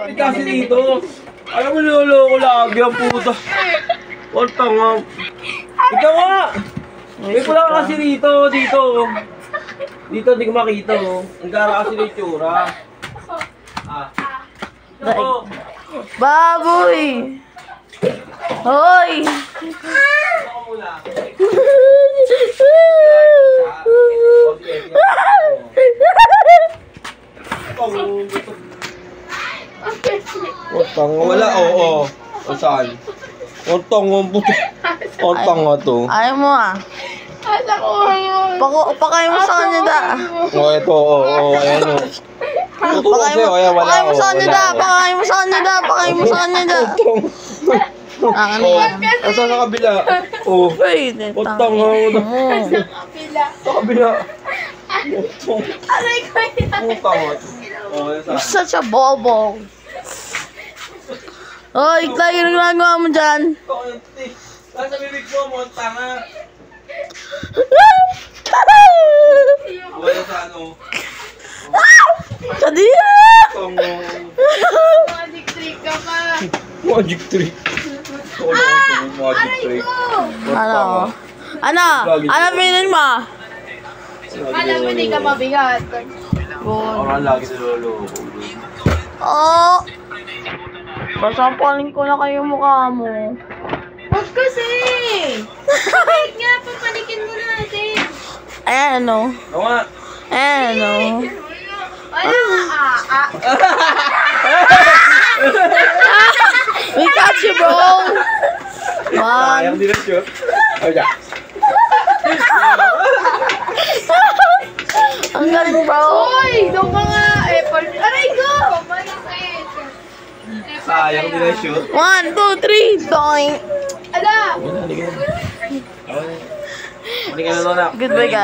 Kasi dito, alam mo niloloko lagi ang puta. What tanga. Ikaw nga. May pula ka kasi dito. Dito di ko makita oh. Ang gara kasi ng itsura. Baboy! Hoy! Wala, oo. O saan? Ang tanga puto. Ang tanga to. Ayaw mo ah. Pakay mo sa kanya da. O ito, oo. Ayan o. Pakay mo sa kanya da. Pakay mo sa kanya da. Pakay mo sa kanya da. Ano yan? Asa sa kabila? Oh. Pwede. O tanga mo. Sa kabila. Aray ko yan. O tanga. You're such a bobo. Hoy, tayo yung ginagawa mo dyan. Nasa bibig mo, tanga. Wala sa ano. Kadiya! Tanga. Magic trick ka pa. Magic trick. Magic trick. Ano? Ano pinin mo? Alam mo, hindi ka mabigat. Parang lagi niloloko. Oh! Pasampalin ko na kayo mukha mo. Huwag kasi! Wait nga, papalikin mo natin. Ayan ano? Oo nga. Ayan ano? Ano nga, We got you, bro! Sayang din ang shoot. Ayan. Ang galing, bro! Uy! Doon ka nga! Aray ko! Malasait! Sayang din ang shoot. 1, 2, 3, doing! Ala! Hindi ka na doon na. Goodbye, guys.